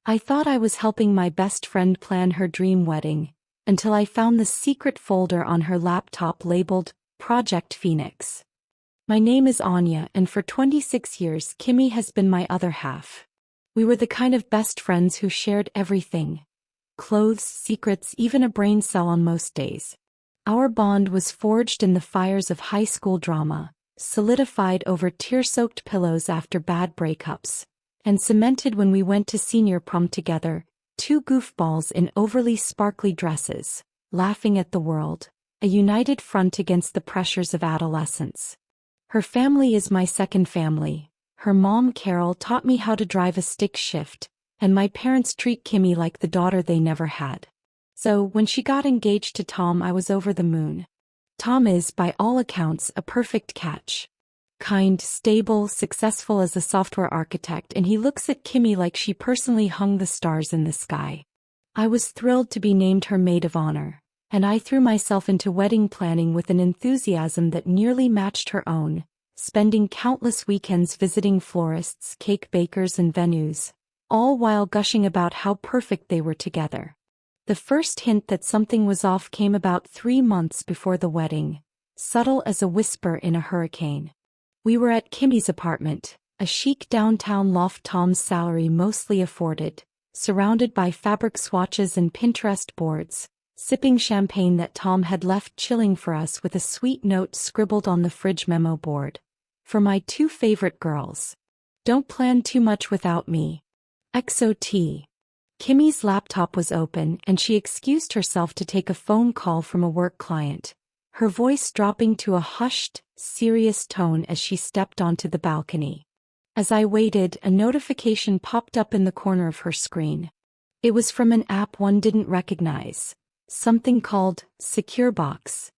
I thought I was helping my best friend plan her dream wedding, until I found the secret folder on her laptop labeled Project Phoenix. My name is Anya, and for 26 years Kimmy has been my other half. We were the kind of best friends who shared everything. Clothes, secrets, even a brain cell on most days. Our bond was forged in the fires of high school drama, solidified over tear-soaked pillows after bad breakups, and cemented when we went to senior prom together, two goofballs in overly sparkly dresses, laughing at the world, a united front against the pressures of adolescence. Her family is my second family. Her mom, Carol, taught me how to drive a stick shift, and my parents treat Kimmy like the daughter they never had. So, when she got engaged to Tom, I was over the moon. Tom is, by all accounts, a perfect catch. Kind, stable, successful as a software architect, and he looks at Kimmy like she personally hung the stars in the sky. I was thrilled to be named her maid of honor, and I threw myself into wedding planning with an enthusiasm that nearly matched her own, spending countless weekends visiting florists, cake bakers, and venues, all while gushing about how perfect they were together. The first hint that something was off came about 3 months before the wedding, subtle as a whisper in a hurricane. We were at Kimmy's apartment, a chic downtown loft Tom's salary mostly afforded, surrounded by fabric swatches and Pinterest boards, sipping champagne that Tom had left chilling for us with a sweet note scribbled on the fridge memo board. For my two favorite girls. Don't plan too much without me. XOT. Kimmy's laptop was open and she excused herself to take a phone call from a work client, her voice dropping to a hushed, serious tone as she stepped onto the balcony. As I waited, a notification popped up in the corner of her screen. It was from an app one didn't recognize, something called SecureBox.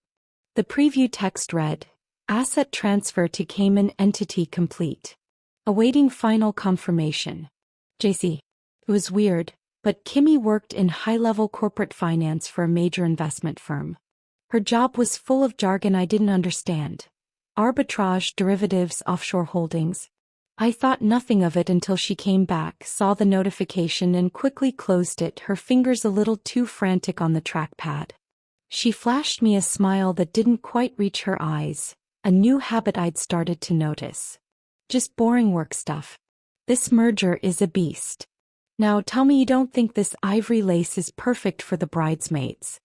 The preview text read, "Asset transfer to Cayman entity complete. Awaiting final confirmation." JC. It was weird, but Kimmy worked in high-level corporate finance for a major investment firm. Her job was full of jargon I didn't understand. Arbitrage, derivatives, offshore holdings. I thought nothing of it until she came back, saw the notification and quickly closed it, her fingers a little too frantic on the trackpad. She flashed me a smile that didn't quite reach her eyes, a new habit I'd started to notice. Just boring work stuff. This merger is a beast. Now tell me you don't think this ivory lace is perfect for the bridesmaids.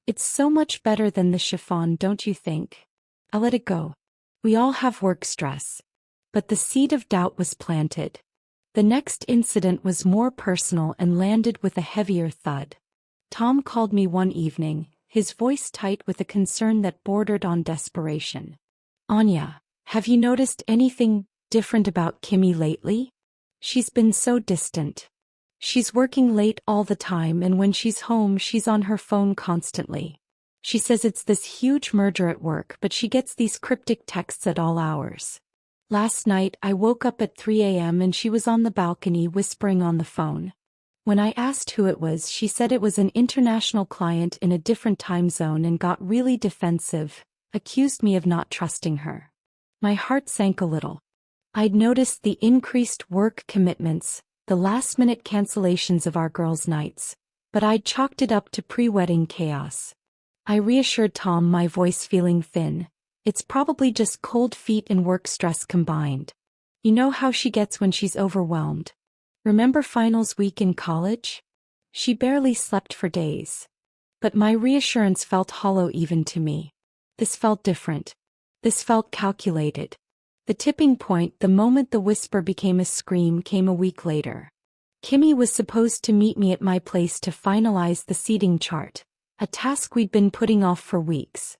It's so much better than the chiffon, don't you think? I'll let it go. We all have work stress. But the seed of doubt was planted. The next incident was more personal and landed with a heavier thud. Tom called me one evening, his voice tight with a concern that bordered on desperation. "Anya, have you noticed anything different about Kimmy lately? She's been so distant. She's working late all the time, and when she's home she's on her phone constantly. She says it's this huge merger at work, but she gets these cryptic texts at all hours. Last night I woke up at 3 a.m. and she was on the balcony whispering on the phone. When I asked who it was, she said it was an international client in a different time zone and got really defensive, accused me of not trusting her." My heart sank a little. I'd noticed the increased work commitments, the last-minute cancellations of our girls' nights, but I'd chalked it up to pre-wedding chaos. I reassured Tom, my voice feeling thin. "It's probably just cold feet and work stress combined. You know how she gets when she's overwhelmed. Remember finals week in college? She barely slept for days." But my reassurance felt hollow even to me. This felt different. This felt calculated. The tipping point, the moment the whisper became a scream, came a week later. Kimmy was supposed to meet me at my place to finalize the seating chart, a task we'd been putting off for weeks.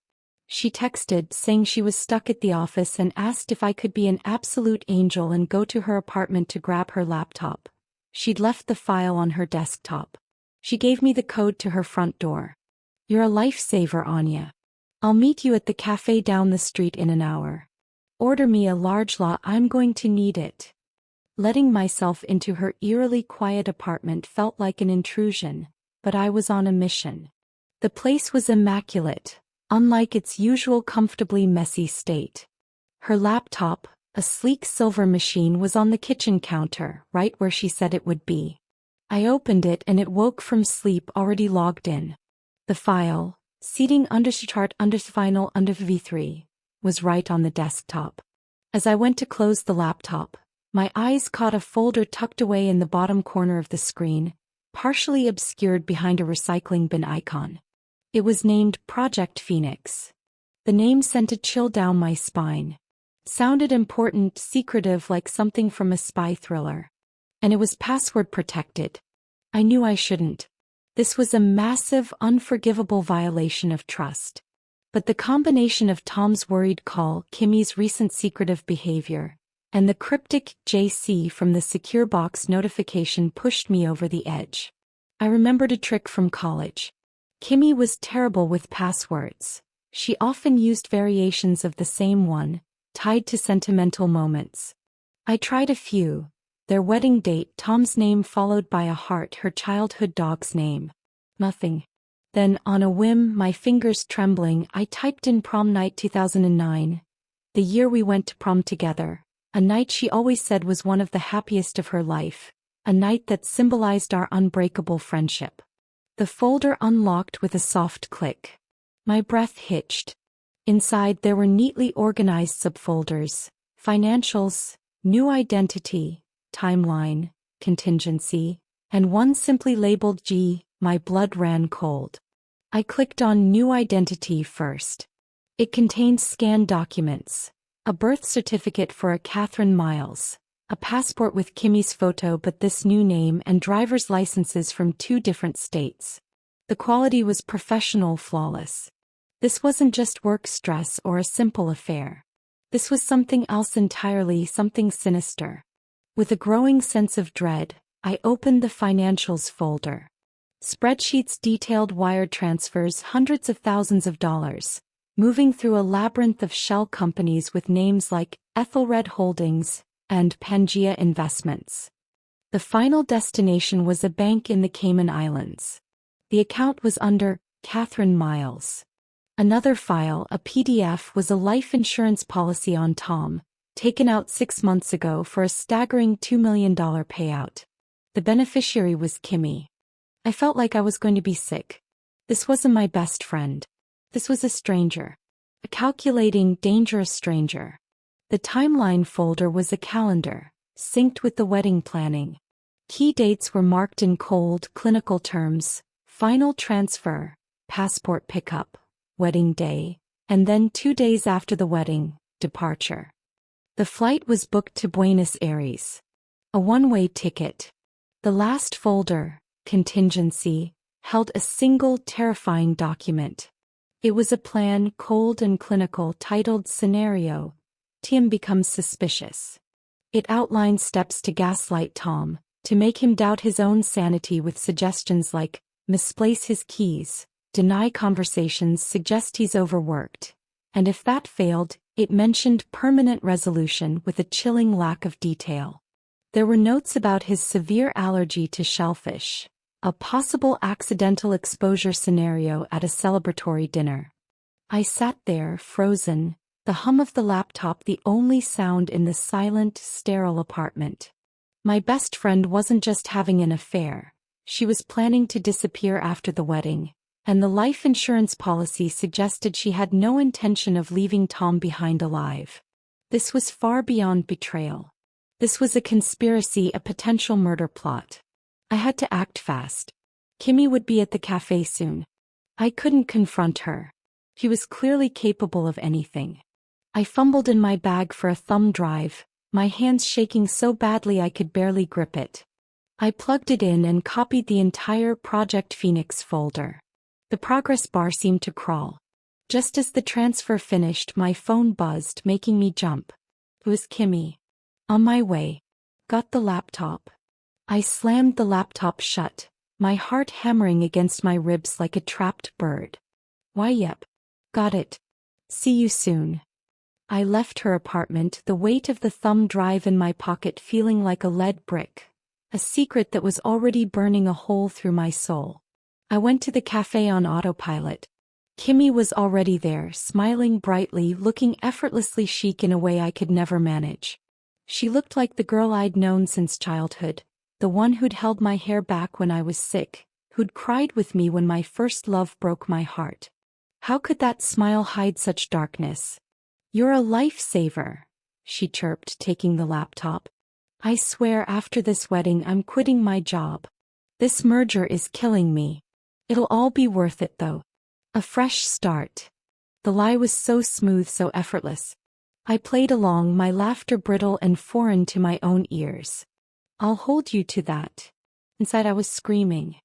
She texted, saying she was stuck at the office, and asked if I could be an absolute angel and go to her apartment to grab her laptop. She'd left the file on her desktop. She gave me the code to her front door. "You're a lifesaver, Anya. I'll meet you at the cafe down the street in an hour. Order me a large lot, I'm going to need it." Letting myself into her eerily quiet apartment felt like an intrusion, but I was on a mission. The place was immaculate, unlike its usual comfortably messy state. Her laptop, a sleek silver machine, was on the kitchen counter, right where she said it would be. I opened it and it woke from sleep already logged in. The file, seating underchart final under V3, was right on the desktop. As I went to close the laptop, my eyes caught a folder tucked away in the bottom corner of the screen, partially obscured behind a recycling bin icon. It was named Project Phoenix. The name sent a chill down my spine. Sounded important, secretive, like something from a spy thriller. And it was password protected. I knew I shouldn't. This was a massive, unforgivable violation of trust. But the combination of Tom's worried call, Kimmy's recent secretive behavior, and the cryptic JC from the secure box notification pushed me over the edge. I remembered a trick from college. Kimmy was terrible with passwords. She often used variations of the same one, tied to sentimental moments. I tried a few. Their wedding date, Tom's name followed by a heart, her childhood dog's name. Nothing. Then, on a whim, my fingers trembling, I typed in prom night 2009, the year we went to prom together, a night she always said was one of the happiest of her life, a night that symbolized our unbreakable friendship. The folder unlocked with a soft click. My breath hitched. Inside there were neatly organized subfolders: financials, new identity, timeline, contingency, and one simply labeled G. My blood ran cold. I clicked on New Identity first. It contained scanned documents, a birth certificate for a Catherine Miles, a passport with Kimmy's photo but this new name, and driver's licenses from 2 different states. The quality was professional, flawless. This wasn't just work stress or a simple affair. This was something else entirely, something sinister. With a growing sense of dread, I opened the financials folder. Spreadsheets detailed wire transfers, hundreds of thousands of dollars, moving through a labyrinth of shell companies with names like Ethelred Holdings and Pangea Investments. The final destination was a bank in the Cayman Islands. The account was under Catherine Miles. Another file, a PDF, was a life insurance policy on Tom, taken out 6 months ago for a staggering $2 million payout. The beneficiary was Kimmy. I felt like I was going to be sick. This wasn't my best friend. This was a stranger. A calculating, dangerous stranger. The timeline folder was a calendar, synced with the wedding planning. Key dates were marked in cold, clinical terms: final transfer, passport pickup, wedding day, and then 2 days after the wedding, departure. The flight was booked to Buenos Aires. A one-way ticket. The last folder, contingency, held a single terrifying document. It was a plan, cold and clinical, titled Scenario. Tim becomes suspicious. It outlined steps to gaslight Tom, to make him doubt his own sanity with suggestions like misplace his keys, deny conversations, suggest he's overworked. And if that failed, it mentioned permanent resolution with a chilling lack of detail. There were notes about his severe allergy to shellfish, a possible accidental exposure scenario at a celebratory dinner. I sat there, frozen, the hum of the laptop the only sound in the silent, sterile apartment. My best friend wasn't just having an affair, she was planning to disappear after the wedding, and the life insurance policy suggested she had no intention of leaving Tom behind alive. This was far beyond betrayal. This was a conspiracy, a potential murder plot. I had to act fast. Kimmy would be at the cafe soon. I couldn't confront her. She was clearly capable of anything. I fumbled in my bag for a thumb drive, my hands shaking so badly I could barely grip it. I plugged it in and copied the entire Project Phoenix folder. The progress bar seemed to crawl. Just as the transfer finished, my phone buzzed, making me jump. It was Kimmy. On my way. Got the laptop. I slammed the laptop shut, my heart hammering against my ribs like a trapped bird. Why, yep. Got it. See you soon. I left her apartment, the weight of the thumb drive in my pocket feeling like a lead brick, a secret that was already burning a hole through my soul. I went to the cafe on autopilot. Kimmy was already there, smiling brightly, looking effortlessly chic in a way I could never manage. She looked like the girl I'd known since childhood, the one who'd held my hair back when I was sick, who'd cried with me when my first love broke my heart. How could that smile hide such darkness? "You're a lifesaver," she chirped, taking the laptop. "I swear after this wedding I'm quitting my job. This merger is killing me. It'll all be worth it though. A fresh start." The lie was so smooth, so effortless. I played along, my laughter brittle and foreign to my own ears. "I'll hold you to that." Inside I was screaming.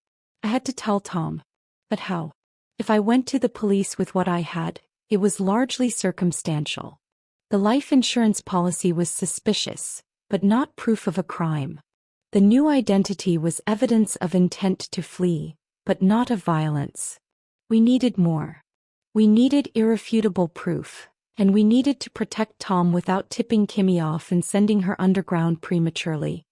I had to tell Tom. But how? If I went to the police with what I had, it was largely circumstantial. The life insurance policy was suspicious, but not proof of a crime. The new identity was evidence of intent to flee, but not of violence. We needed more. We needed irrefutable proof, and we needed to protect Tom without tipping Kimmy off and sending her underground prematurely.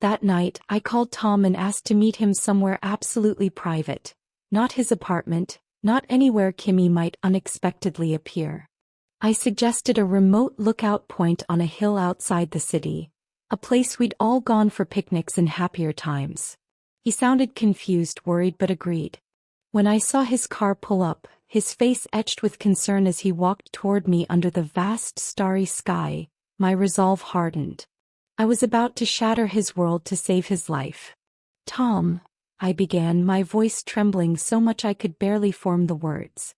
That night, I called Tom and asked to meet him somewhere absolutely private. Not his apartment, not anywhere Kimmy might unexpectedly appear. I suggested a remote lookout point on a hill outside the city, a place we'd all gone for picnics in happier times. He sounded confused, worried, but agreed. When I saw his car pull up, his face etched with concern as he walked toward me under the vast starry sky, my resolve hardened. I was about to shatter his world to save his life. "Tom," I began, my voice trembling so much I could barely form the words.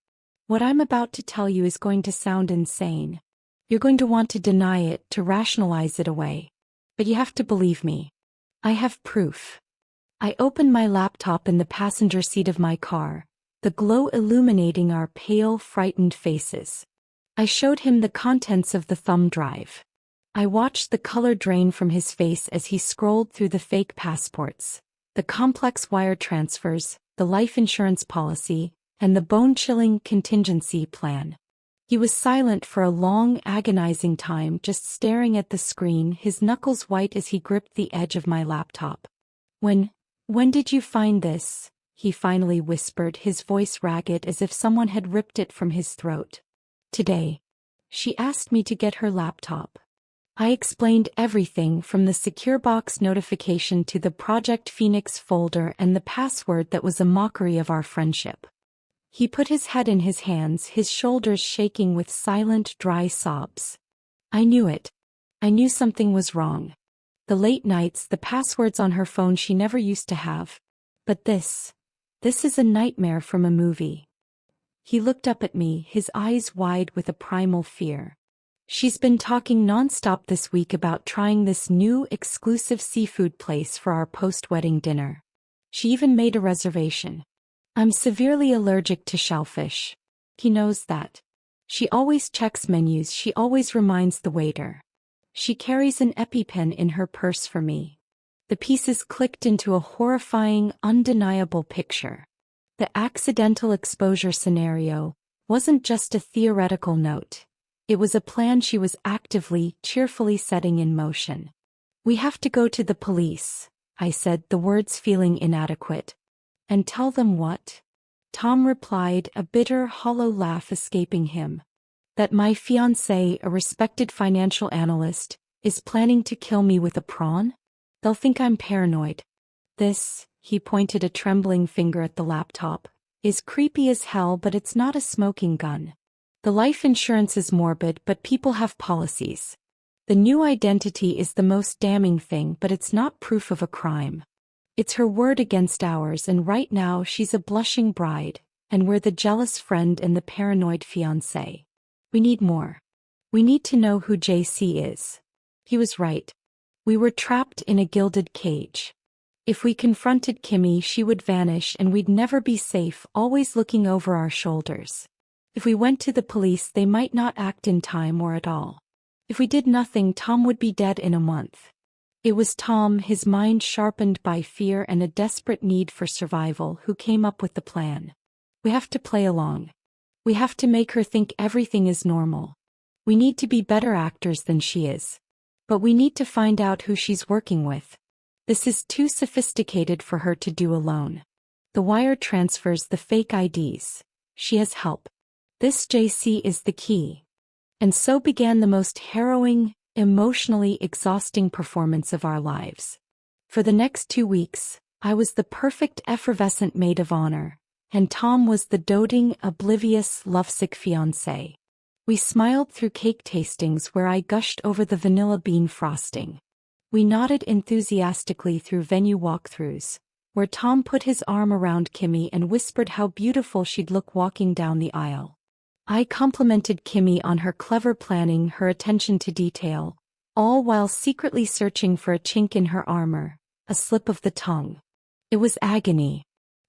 "What I'm about to tell you is going to sound insane. You're going to want to deny it, to rationalize it away. But you have to believe me. I have proof." I opened my laptop in the passenger seat of my car, the glow illuminating our pale, frightened faces. I showed him the contents of the thumb drive. I watched the color drain from his face as he scrolled through the fake passports, the complex wire transfers, the life insurance policy, and the bone-chilling contingency plan. He was silent for a long, agonizing time, just staring at the screen, his knuckles white as he gripped the edge of my laptop. When did you find this?" he finally whispered, his voice ragged as if someone had ripped it from his throat. "Today. She asked me to get her laptop." I explained everything from the secure box notification to the Project Phoenix folder and the password that was a mockery of our friendship. He put his head in his hands, his shoulders shaking with silent, dry sobs. I knew it. I knew something was wrong. The late nights, the passwords on her phone she never used to have. But this is a nightmare from a movie. He looked up at me, his eyes wide with a primal fear. "She's been talking nonstop this week about trying this new exclusive seafood place for our post-wedding dinner. She even made a reservation. I'm severely allergic to shellfish. He knows that. She always checks menus, she always reminds the waiter. She carries an EpiPen in her purse for me." The pieces clicked into a horrifying, undeniable picture. The accidental exposure scenario wasn't just a theoretical note. It was a plan she was actively, cheerfully setting in motion. "We have to go to the police," I said, the words feeling inadequate. "And tell them what?" Tom replied, a bitter, hollow laugh escaping him. "That my fiancé, a respected financial analyst, is planning to kill me with a prawn? They'll think I'm paranoid. This," he pointed a trembling finger at the laptop, "is creepy as hell, but it's not a smoking gun. The life insurance is morbid, but people have policies. The new identity is the most damning thing, but it's not proof of a crime. It's her word against ours, and right now she's a blushing bride, and we're the jealous friend and the paranoid fiancé. We need more. We need to know who JC is." He was right. We were trapped in a gilded cage. If we confronted Kimmy, she would vanish and we'd never be safe, always looking over our shoulders. If we went to the police, they might not act in time or at all. If we did nothing, Tom would be dead in a month. It was Tom, his mind sharpened by fear and a desperate need for survival, who came up with the plan. We have to play along. We have to make her think everything is normal. We need to be better actors than she is. But we need to find out who she's working with. This is too sophisticated for her to do alone. The wire transfers, the fake IDs. She has help. This JC is the key. And so began the most harrowing, emotionally exhausting performance of our lives. For the next 2 weeks, I was the perfect effervescent maid of honor, and Tom was the doting, oblivious, lovesick fiancé. We smiled through cake tastings where I gushed over the vanilla bean frosting. We nodded enthusiastically through venue walkthroughs, where Tom put his arm around Kimmy and whispered how beautiful she'd look walking down the aisle. I complimented Kimmy on her clever planning, her attention to detail, all while secretly searching for a chink in her armor, a slip of the tongue. It was agony.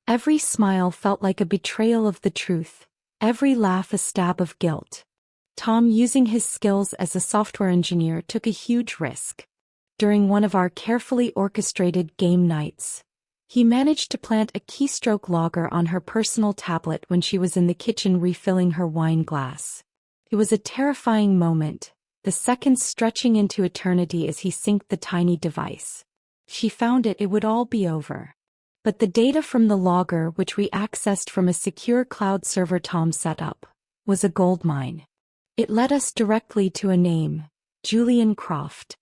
Every smile felt like a betrayal of the truth, every laugh a stab of guilt. Tom, using his skills as a software engineer, took a huge risk. During one of our carefully orchestrated game nights, he managed to plant a keystroke logger on her personal tablet when she was in the kitchen refilling her wine glass. It was a terrifying moment, the seconds stretching into eternity as he synced the tiny device. She found it would all be over. But the data from the logger, which we accessed from a secure cloud server Tom set up, was a goldmine. It led us directly to a name, Julian Croft.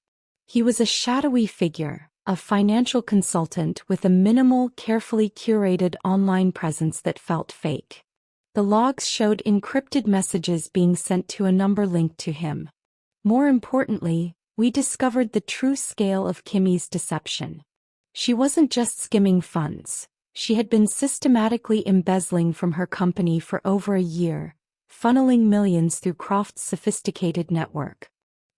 He was a shadowy figure, a financial consultant with a minimal, carefully curated online presence that felt fake. The logs showed encrypted messages being sent to a number linked to him. More importantly, we discovered the true scale of Kimmy's deception. She wasn't just skimming funds. She had been systematically embezzling from her company for over a year, funneling millions through Croft's sophisticated network.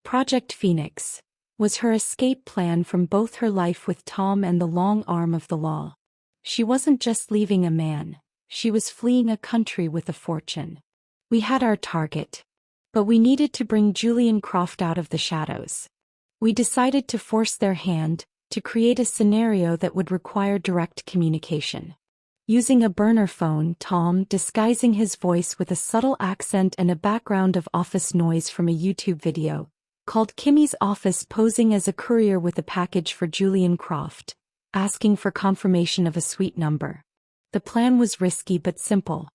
Project Phoenix was her escape plan from both her life with Tom and the long arm of the law. She wasn't just leaving a man, she was fleeing a country with a fortune. We had our target, but we needed to bring Julian Croft out of the shadows. We decided to force their hand, to create a scenario that would require direct communication. Using a burner phone, Tom, disguising his voice with a subtle accent and a background of office noise from a YouTube video, called Kimmy's office posing as a courier with a package for Julian Croft, asking for confirmation of a suite number. The plan was risky but simple.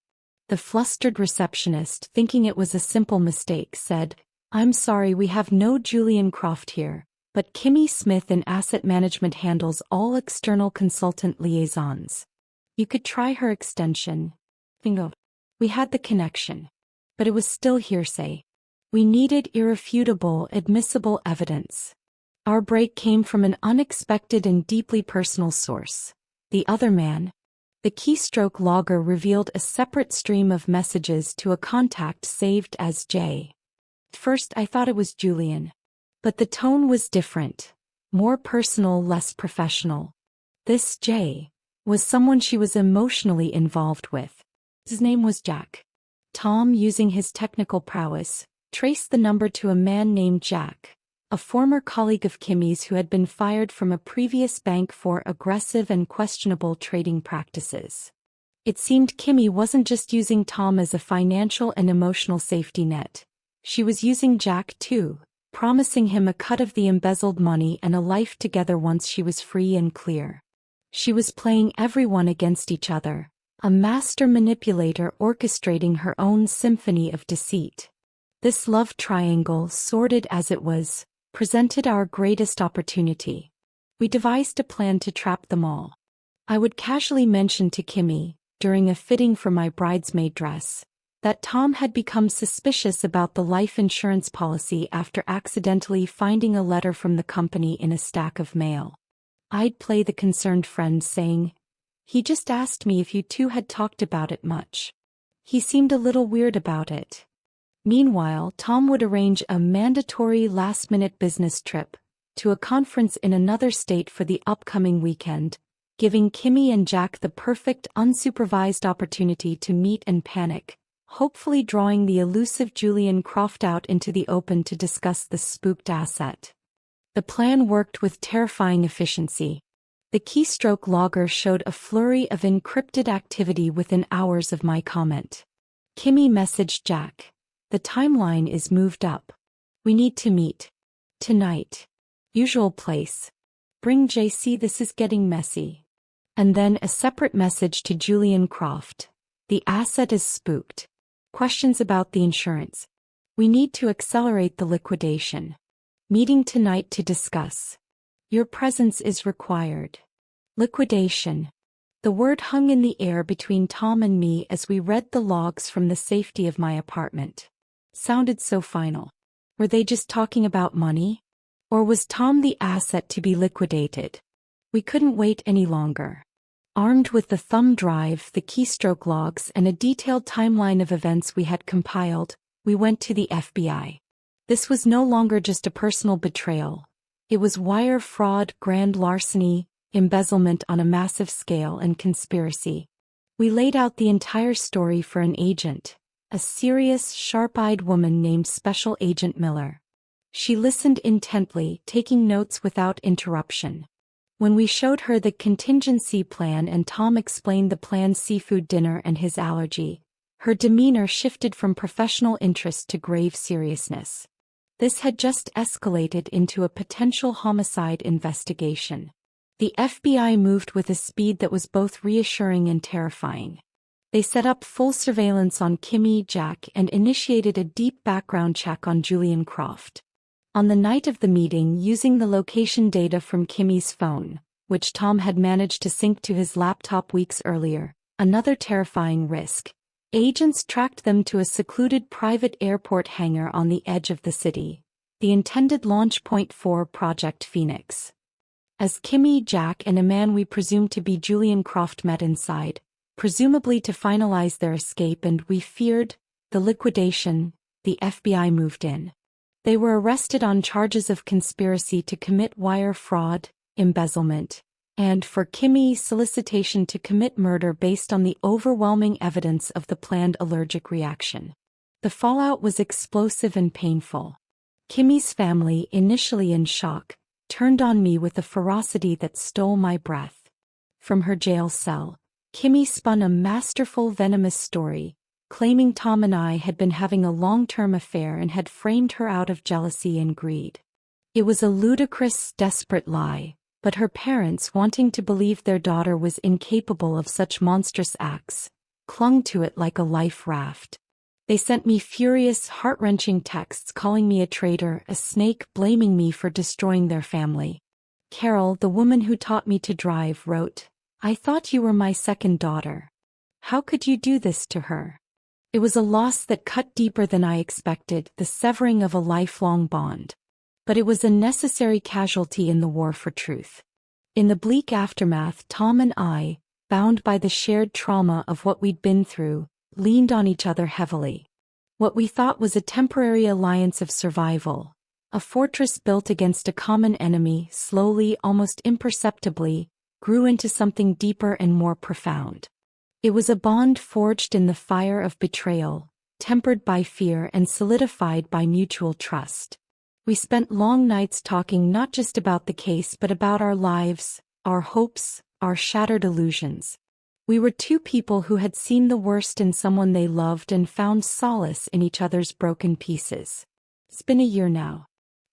The flustered receptionist, thinking it was a simple mistake, said, "I'm sorry, we have no Julian Croft here, but Kimmy Smith in asset management handles all external consultant liaisons. You could try her extension." Bingo. We had the connection. But it was still hearsay. We needed irrefutable, admissible evidence. Our break came from an unexpected and deeply personal source. The other man. The keystroke logger revealed a separate stream of messages to a contact saved as J. At first I thought it was Julian. But the tone was different. More personal, less professional. This J was someone she was emotionally involved with. His name was Jack. Tom, using his technical prowess, traced the number to a man named Jack, a former colleague of Kimmy's who had been fired from a previous bank for aggressive and questionable trading practices. It seemed Kimmy wasn't just using Tom as a financial and emotional safety net. She was using Jack too, promising him a cut of the embezzled money and a life together once she was free and clear. She was playing everyone against each other, a master manipulator orchestrating her own symphony of deceit. This love triangle, sordid as it was, presented our greatest opportunity. We devised a plan to trap them all. I would casually mention to Kimmy, during a fitting for my bridesmaid dress, that Tom had become suspicious about the life insurance policy after accidentally finding a letter from the company in a stack of mail. I'd play the concerned friend saying, "He just asked me if you two had talked about it much. He seemed a little weird about it." Meanwhile, Tom would arrange a mandatory last-minute business trip to a conference in another state for the upcoming weekend, giving Kimmy and Jack the perfect unsupervised opportunity to meet and panic, hopefully drawing the elusive Julian Croft out into the open to discuss the spooked asset. The plan worked with terrifying efficiency. The keystroke logger showed a flurry of encrypted activity within hours of my comment. Kimmy messaged Jack, "The timeline is moved up. We need to meet. Tonight. Usual place. Bring JC, this is getting messy." And then a separate message to Julian Croft. "The asset is spooked. Questions about the insurance. We need to accelerate the liquidation. Meeting tonight to discuss." Your presence is required. Liquidation. The word hung in the air between Tom and me as we read the logs from the safety of my apartment. Sounded so final. Were they just talking about money? Or was Tom the asset to be liquidated? We couldn't wait any longer. Armed with the thumb drive, the keystroke logs, and a detailed timeline of events we had compiled, we went to the FBI. This was no longer just a personal betrayal. It was wire fraud, grand larceny, embezzlement on a massive scale, and conspiracy. We laid out the entire story for an agent, a serious, sharp-eyed woman named Special Agent Miller. She listened intently, taking notes without interruption. When we showed her the contingency plan and Tom explained the planned seafood dinner and his allergy, her demeanor shifted from professional interest to grave seriousness. This had just escalated into a potential homicide investigation. The FBI moved with a speed that was both reassuring and terrifying. They set up full surveillance on Kimmy, Jack, and initiated a deep background check on Julian Croft. On the night of the meeting, using the location data from Kimmy's phone, which Tom had managed to sync to his laptop weeks earlier, another terrifying risk, agents tracked them to a secluded private airport hangar on the edge of the city, the intended launch point for Project Phoenix. As Kimmy, Jack, and a man we presumed to be Julian Croft met inside, presumably to finalize their escape and, we feared, the liquidation, the FBI moved in. They were arrested on charges of conspiracy to commit wire fraud, embezzlement, and, for Kimmy, solicitation to commit murder based on the overwhelming evidence of the planned allergic reaction. The fallout was explosive and painful. Kimmy's family, initially in shock, turned on me with a ferocity that stole my breath. From her jail cell, Kimmy spun a masterful, venomous story, claiming Tom and I had been having a long-term affair and had framed her out of jealousy and greed. It was a ludicrous, desperate lie, but her parents, wanting to believe their daughter was incapable of such monstrous acts, clung to it like a life raft. They sent me furious, heart-wrenching texts calling me a traitor, a snake, blaming me for destroying their family. Carol, the woman who taught me to drive, wrote, "I thought you were my second daughter. How could you do this to her?" It was a loss that cut deeper than I expected, the severing of a lifelong bond. But it was a necessary casualty in the war for truth. In the bleak aftermath, Tom and I, bound by the shared trauma of what we'd been through, leaned on each other heavily. What we thought was a temporary alliance of survival, a fortress built against a common enemy, slowly, almost imperceptibly, grew into something deeper and more profound. It was a bond forged in the fire of betrayal, tempered by fear and solidified by mutual trust. We spent long nights talking not just about the case but about our lives, our hopes, our shattered illusions. We were two people who had seen the worst in someone they loved and found solace in each other's broken pieces. It's been a year now.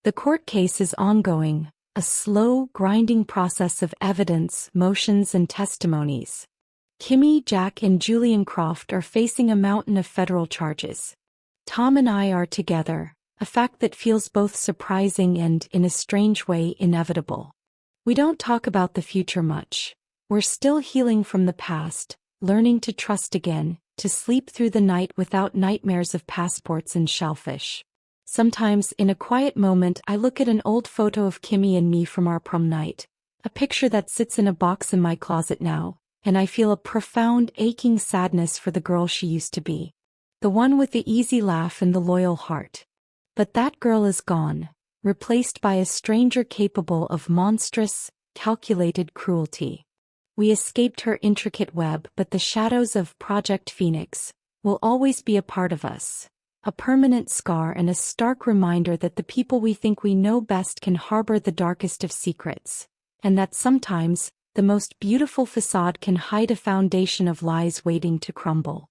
The court case is ongoing, a slow, grinding process of evidence, motions, and testimonies. Kimmy, Jack, and Julian Croft are facing a mountain of federal charges. Tom and I are together, a fact that feels both surprising and, in a strange way, inevitable. We don't talk about the future much. We're still healing from the past, learning to trust again, to sleep through the night without nightmares of passports and shellfish. Sometimes, in a quiet moment, I look at an old photo of Kimmy and me from our prom night, a picture that sits in a box in my closet now, and I feel a profound, aching sadness for the girl she used to be. The one with the easy laugh and the loyal heart. But that girl is gone, replaced by a stranger capable of monstrous, calculated cruelty. We escaped her intricate web, but the shadows of Project Phoenix will always be a part of us, a permanent scar and a stark reminder that the people we think we know best can harbor the darkest of secrets, and that sometimes, the most beautiful facade can hide a foundation of lies waiting to crumble.